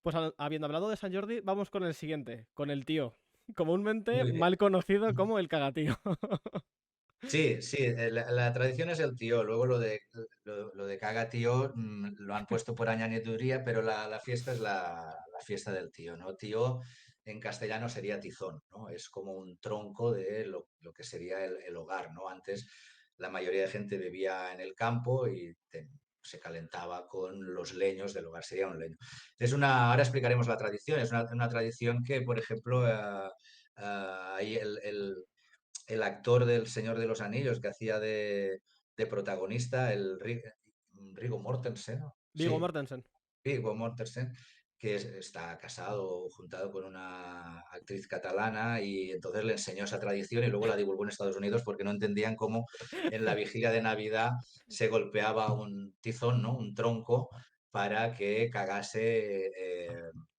Pues habiendo hablado de San Jordi, vamos con el siguiente, con el tío. Comúnmente Muy bien. mal conocido como el cagatío. Sí, sí, la tradición es el tío. Luego lo de caga tío lo han puesto por añadiduría, pero la fiesta es la fiesta del tío, ¿no? Tío en castellano sería tizón, ¿no? Es como un tronco de lo que sería el hogar, ¿no? Antes la mayoría de gente vivía en el campo y se calentaba con los leños del hogar, sería un leño. Ahora explicaremos la tradición, es una tradición que, por ejemplo, hay el actor del Señor de los Anillos que hacía de protagonista, Riggo Mortensen, ¿no? Viggo Sí, Mortensen. Viggo Mortensen, que está casado, juntado con una actriz catalana y entonces le enseñó esa tradición y luego la divulgó en Estados Unidos porque no entendían cómo en la vigilia de Navidad se golpeaba un tizón, ¿no? Un tronco para que cagase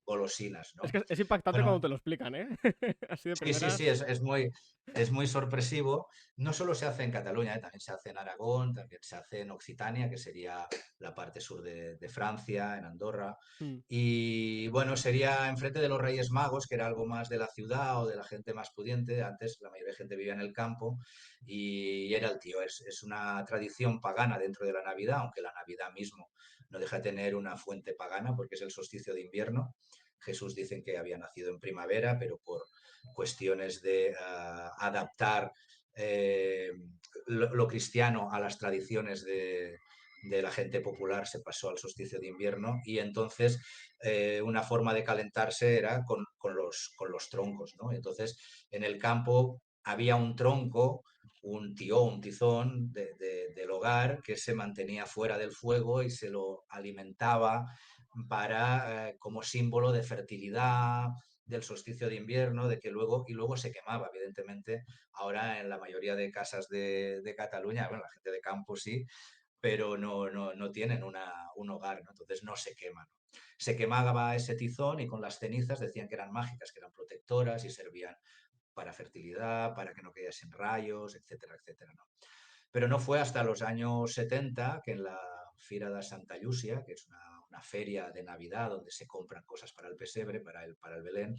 golosinas, Es ¿no? que es impactante cuando Bueno, te lo explican, ¿eh? Así de sí, sí, sí, primeras. es muy sorpresivo. No solo se hace en Cataluña, también se hace en Aragón, también se hace en Occitania, que sería la parte sur de Francia, en Andorra. Mm. Y bueno, sería enfrente de los Reyes Magos, que era algo más de la ciudad o de la gente más pudiente. Antes la mayoría de gente vivía en el campo y era el tío. Es una tradición pagana dentro de la Navidad, aunque la Navidad mismo no deja de tener una fuente pagana porque es el solsticio de invierno. Jesús dicen que había nacido en primavera, pero por cuestiones de adaptar eh, lo cristiano a las tradiciones de la gente popular se pasó al solsticio de invierno y entonces una forma de calentarse era con los troncos, ¿no? Entonces en el campo había un tronco, un tío, un tizón del hogar que se mantenía fuera del fuego y se lo alimentaba para, como símbolo de fertilidad, del solsticio de invierno, de que luego, y luego se quemaba, evidentemente. Ahora en la mayoría de casas de Cataluña, bueno, la gente de campo sí, pero no tienen un hogar, ¿no? Entonces no se queman. Se quemaba ese tizón y con las cenizas decían que eran mágicas, que eran protectoras y servían para fertilidad, para que no cayesen rayos, etcétera, etcétera, ¿no? Pero no fue hasta los años 70 que en la Fira de Santa Llúcia, que es una feria de Navidad donde se compran cosas para el pesebre, para el Belén,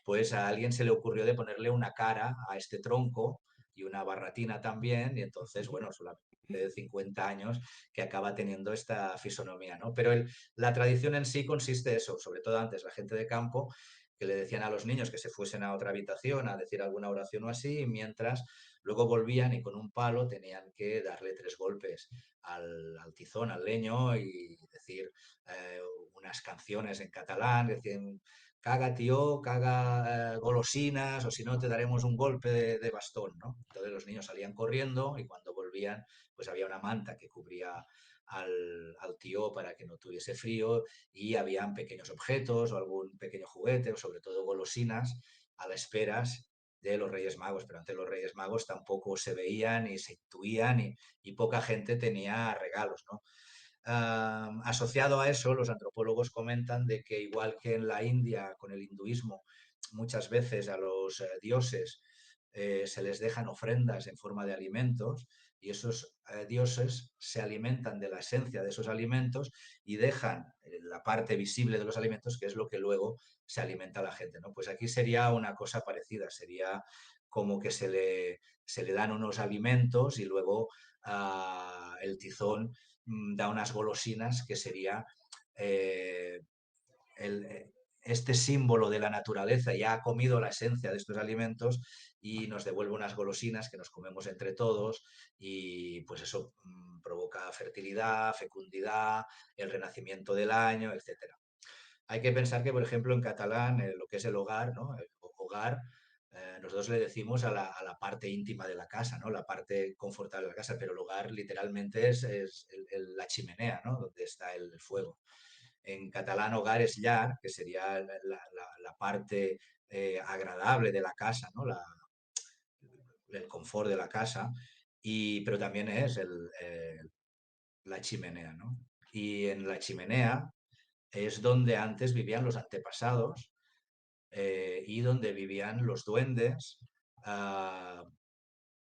pues a alguien se le ocurrió de ponerle una cara a este tronco y una barratina también, y entonces, bueno, solamente de 50 años que acaba teniendo esta fisonomía, ¿no? Pero la tradición en sí consiste en eso, sobre todo antes la gente de campo, que le decían a los niños que se fuesen a otra habitación a decir alguna oración o así, mientras luego volvían y con un palo tenían que darle tres golpes al tizón, al leño y decir eh, unas canciones en catalán, decían caga tío, caga golosinas o si no te daremos un golpe de bastón, ¿no? Entonces los niños salían corriendo y cuando volvían pues había una manta que cubría al tío para que no tuviese frío y habían pequeños objetos o algún pequeño juguete o sobre todo golosinas a la espera de los Reyes Magos, pero antes los Reyes Magos tampoco se veían y se intuían y poca gente tenía regalos, ¿no? Asociado a eso, los antropólogos comentan de que igual que en la India con el hinduismo, muchas veces a los dioses se les dejan ofrendas en forma de alimentos y esos dioses se alimentan de la esencia de esos alimentos y dejan la parte visible de los alimentos, que es lo que luego se alimenta a la gente, ¿no? Pues aquí sería una cosa parecida, sería como que se le dan unos alimentos y luego el tizón da unas golosinas que sería eh, el, este símbolo de la naturaleza ya ha comido la esencia de estos alimentos y nos devuelve unas golosinas que nos comemos entre todos y pues eso provoca fertilidad, fecundidad, el renacimiento del año, etcétera. Hay que pensar que, por ejemplo, en catalán, lo que es el hogar, ¿no? El hogar, nosotros le decimos a la parte íntima de la casa, ¿no? La parte confortable de la casa, pero el hogar literalmente es la chimenea, ¿no? Donde está el fuego. En catalán, hogar es llar, que sería la parte agradable de la casa, ¿no? El confort de la casa, pero también es la chimenea, ¿no? Y en la chimenea es donde antes vivían los antepasados y donde vivían los duendes. uh,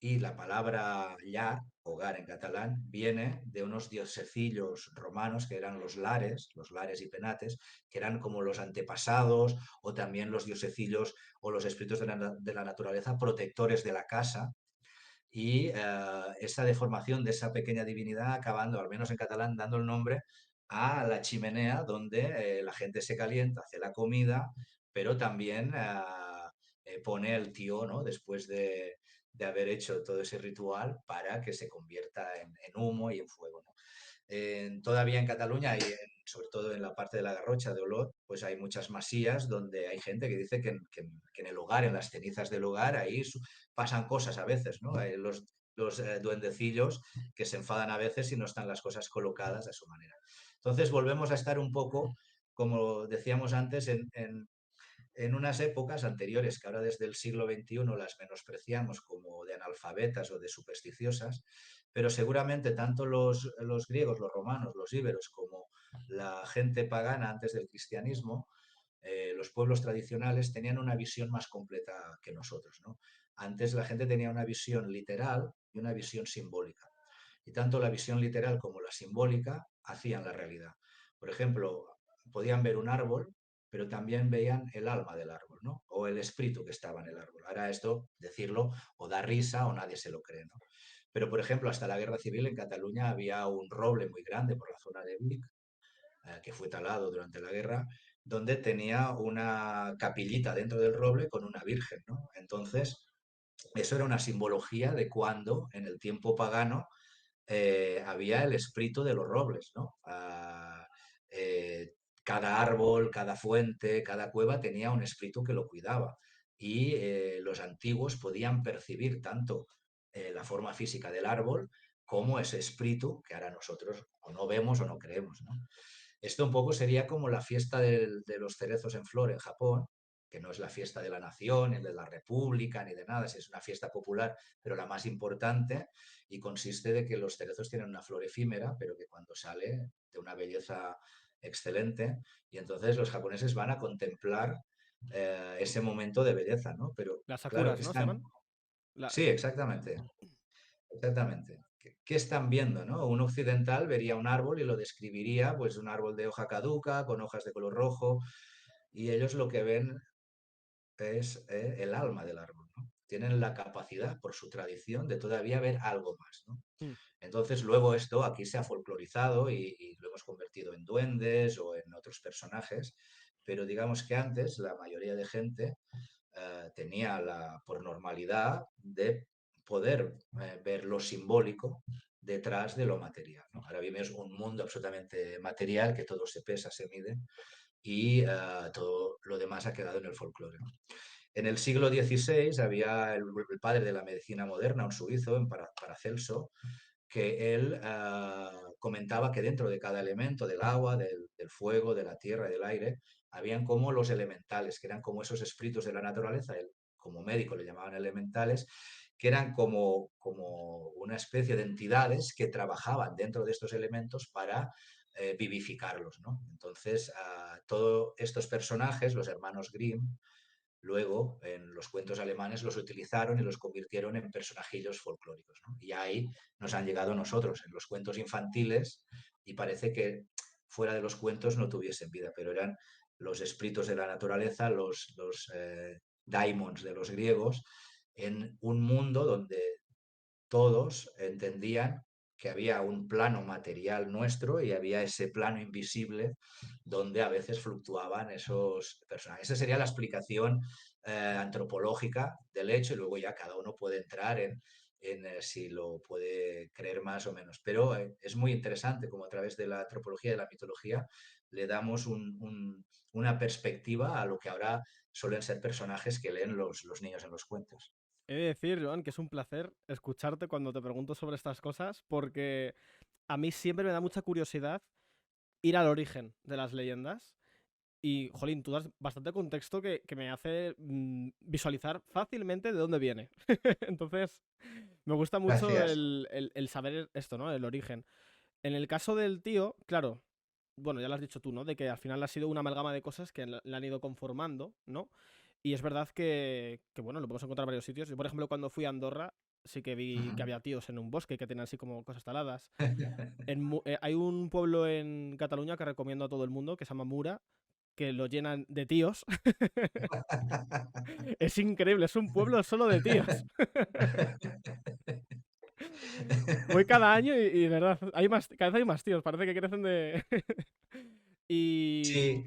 y la palabra llar hogar en catalán, viene de unos diosecillos romanos que eran los lares y penates, que eran como los antepasados o también los diosecillos o los espíritus de la naturaleza protectores de la casa. Y esa deformación de esa pequeña divinidad acabando, al menos en catalán, dando el nombre a la chimenea donde la gente se calienta, hace la comida, pero también pone el tío, ¿no? Después de haber hecho todo ese ritual para que se convierta en humo y en fuego, ¿no? Todavía en Cataluña y sobre todo en la parte de la Garrocha de Olot, pues hay muchas masías donde hay gente que dice que en el hogar, en las cenizas del hogar, ahí pasan cosas a veces, ¿no? Hay los duendecillos que se enfadan a veces si no están las cosas colocadas a su manera. Entonces volvemos a estar un poco, como decíamos antes, en unas épocas anteriores, que ahora desde el siglo XXI las menospreciamos como de analfabetas o de supersticiosas, pero seguramente tanto los griegos, los romanos, los íberos, como la gente pagana antes del cristianismo, los pueblos tradicionales tenían una visión más completa que nosotros, ¿no? Antes la gente tenía una visión literal y una visión simbólica. Y tanto la visión literal como la simbólica hacían la realidad. Por ejemplo, podían ver un árbol, pero también veían el alma del árbol, ¿no? O el espíritu que estaba en el árbol. Ahora esto, decirlo, o da risa o nadie se lo cree, ¿no? Pero, por ejemplo, hasta la guerra civil en Cataluña había un roble muy grande por la zona de Vic, que fue talado durante la guerra, donde tenía una capillita dentro del roble con una virgen, ¿no? Entonces, eso era una simbología de cuando, en el tiempo pagano, había el espíritu de los robles, ¿no? Eh, cada árbol, cada fuente, cada cueva tenía un espíritu que lo cuidaba y los antiguos podían percibir tanto la forma física del árbol como ese espíritu que ahora nosotros o no vemos o no creemos, ¿no? Esto un poco sería como la fiesta de los cerezos en flor en Japón, que no es la fiesta de la nación, ni de la república, ni de nada, es una fiesta popular, pero la más importante, y consiste de que los cerezos tienen una flor efímera, pero que cuando sale de una belleza excelente, y entonces los japoneses van a contemplar ese momento de belleza, ¿no? Pero Las claro sakuras, que ¿no? ¿Se están... llaman? Sí, exactamente. Exactamente. ¿Qué están viendo, no? Un occidental vería un árbol y lo describiría, pues un árbol de hoja caduca, con hojas de color rojo, y ellos lo que ven es el alma del árbol, ¿no? Tienen la capacidad, por su tradición, de todavía ver algo más, ¿no? Mm. Entonces, luego esto aquí se ha folclorizado y lo hemos convertido en duendes o en otros personajes, pero digamos que antes la mayoría de gente tenía por normalidad de poder ver lo simbólico detrás de lo material, ¿no? Ahora vivimos un mundo absolutamente material, que todo se pesa, se mide, y todo lo demás ha quedado en el folclore, ¿no? En el siglo XVI había el padre de la medicina moderna, un suizo, en Paracelso, que él comentaba que dentro de cada elemento, del agua, del fuego, de la tierra y del aire, habían como los elementales, que eran como esos espíritus de la naturaleza, él como médico le llamaban elementales, que eran como una especie de entidades que trabajaban dentro de estos elementos para vivificarlos, ¿no? Entonces, todos estos personajes, los hermanos Grimm, luego en los cuentos alemanes los utilizaron y los convirtieron en personajillos folclóricos, ¿no? Y ahí nos han llegado a nosotros, en los cuentos infantiles, y parece que fuera de los cuentos no tuviesen vida, pero eran los espíritus de la naturaleza, los daimons de los griegos, en un mundo donde todos entendían que había un plano material nuestro y había ese plano invisible donde a veces fluctuaban esos personajes. Esa sería la explicación antropológica del hecho y luego ya cada uno puede entrar en si lo puede creer más o menos. Pero es muy interesante como a través de la antropología y de la mitología le damos una perspectiva a lo que ahora suelen ser personajes que leen los niños en los cuentos. He de decir, Joan, que es un placer escucharte cuando te pregunto sobre estas cosas, porque a mí siempre me da mucha curiosidad ir al origen de las leyendas. Y, jolín, tú das bastante contexto que me hace visualizar fácilmente de dónde viene. Entonces, me gusta mucho Gracias. el saber esto, ¿no? El origen. En el caso del tío, claro, bueno, ya lo has dicho tú, ¿no? De que al final ha sido una amalgama de cosas que le han ido conformando, ¿no? Y es verdad que, bueno, lo podemos encontrar en varios sitios. Yo, por ejemplo, cuando fui a Andorra, sí que vi que Ujú. había tíos en un bosque que tenían así como cosas taladas. Hay un pueblo en Cataluña que recomiendo a todo el mundo que se llama Mura, que lo llenan de tíos. Es increíble, es un pueblo solo de tíos. Voy cada año y de verdad, cada vez hay más tíos, parece que crecen de... y, Sí,